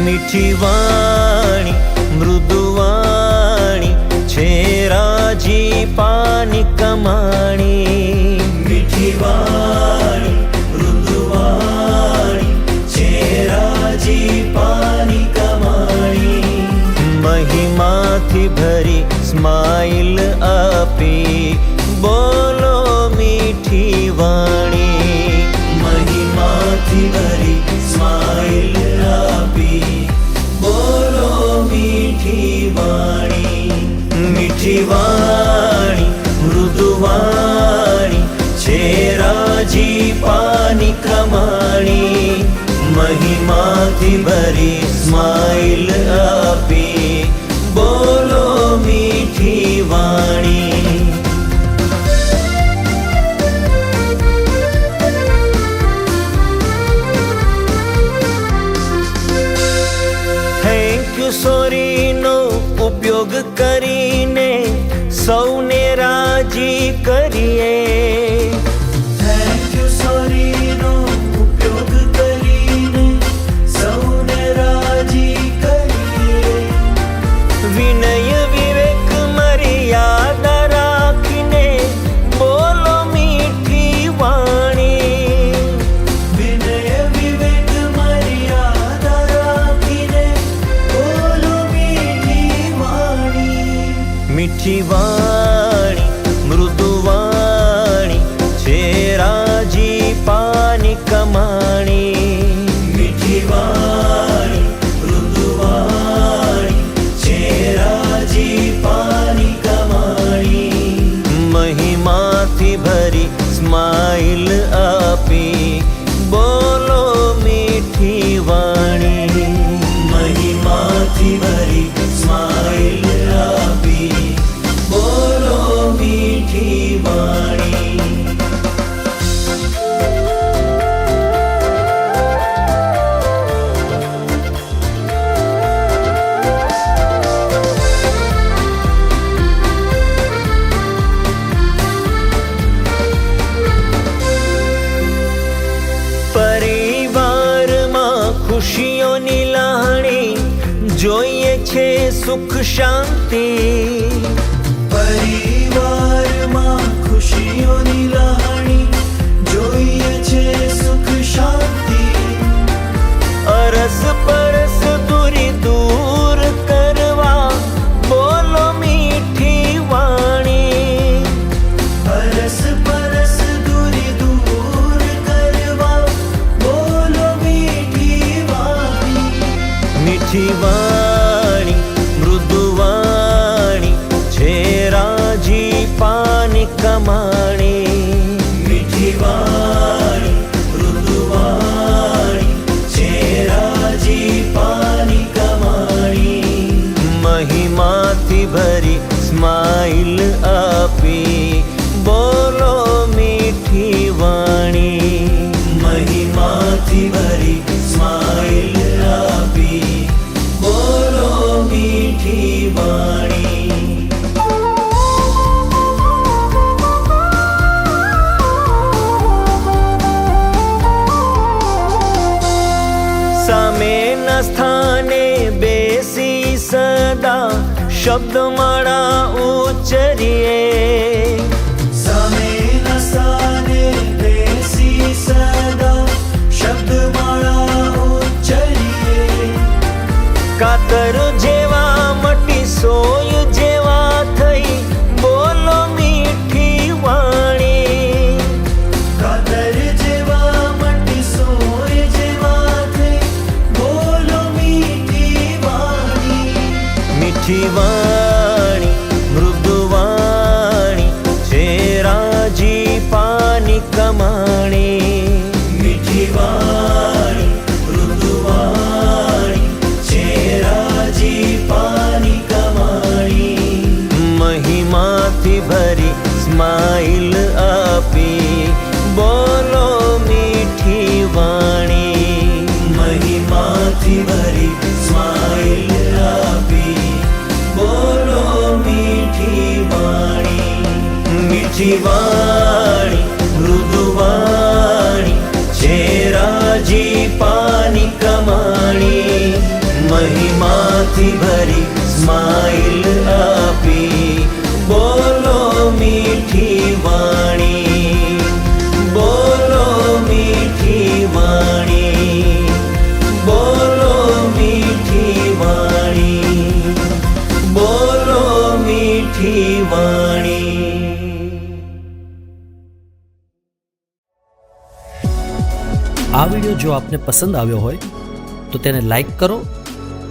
મીઠી વાણી મૃદુવાણી છે રાજી પાની કમાણી. મીઠી વાણી મૃદુવાણી છે રાજી પાની કમાણી. મહિમાથી ભરી સ્માઈલ આપી બોલો મીઠી વાણી. મહિમાથી ભરી સ્માઈલ આપી બોલો મીઠી વાણી. મીઠી વાણી મૃદુવાણી છે રાજી પાની કમાણી. મહિમાથી ભરી સ્માઈલ આપી બોલો મીઠી વાણી. થેન્ક યુ સોરીનો ઉપયોગ કરીને સૌને રાજી કરીએ. થેન્ક યુ સોરીનો ઉપયોગ કરીને સૌને રાજી કરીએ. વિનય વિવેક મર્યાદા રાખીને બોલો મીઠી વાણી. વિનય વિવેક મર્યાદા રાખીને બોલો મીઠી વાણી. મીઠી વાણી મૃદુવાણી છે રાજી પાની કમાણી. મીઠી વાણી મૃદુવાણી છે રાજી પાની કમાણી. મહિમાથી ભરી સ્માઈલ આપી બોલો મીઠી વાણી. મહિમાથી ભરી સ્માઈલ આપી બોલો મીઠી વાણી. પરિવારમાં ખુશીઓની લાહણી જોઈએ છે સુખ શાંતિ. પરિવારમાં ખુશીઓની લાહણી જોઈએ છે સુખ શાંતિ. અરસ પરસ દૂરી દૂર કરવા બોલો મીઠી વાણી. અરસ પરસ દૂરી દૂર કરવા બોલો મીઠી વાણી. મીઠી વાણી મૃદુવાણી છે રાજી પાની કમાણી. મીઠી વાણી મૃદુવાણી છે રાજી પાની કમાણી. મહિમાથી ભરી સ્માઈલ આપી બોલો મીઠી વાણી. મહિમાથી ભરી સ્માઈલ આપી બોલો મીઠી વાણી. સામેના સ્થાને બેસી સદા શબ્દમાળા ઉચ્ચરીએ. સામેના સ્થાને બેસી સદા શબ્દમાળા ઉચ્ચરીએ. કાતર જેવા મટી સોય જેવા થઈ બોલો મીઠી વાણી. કાતર જેવા મટી સોય જેવા થઈ બોલો મીઠી વાણી. મીઠી વાણી મૃદુવાણી છે રાજી પાની કમાણી. મીઠી વાણી મૃદુવાણી છે રાજી પાની કમાણી. મહિમાથી ભરી સ્માઈલ આપી બોલો મીઠી વાણી. મહિમાથી ભરી સ્માઈલ આપી બોલો મીઠી વાણી. મીઠી વાણી મૃદુવાણી છે રાજી પાની કમાણી. મહિમાથી ભરી સ્માઈલ આપી. બોલો મીઠી વાણી, બોલો મીઠી વાણી, બોલો મીઠી વાણી, બોલો મીઠી વાણી. આ વિડીયો જો આપને પસંદ આવ્યો હોય તો તેને લાઈક કરો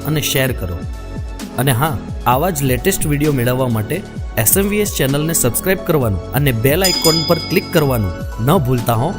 અને શેર કરો. અને હા, આવા જ લેટેસ્ટ વિડીયો મેળવવા માટે SMVS ચેનલને સબસ્ક્રાઇબ કરવાનું અને બેલ આઇકોન પર ક્લિક કરવાનું ન ભૂલતા હો.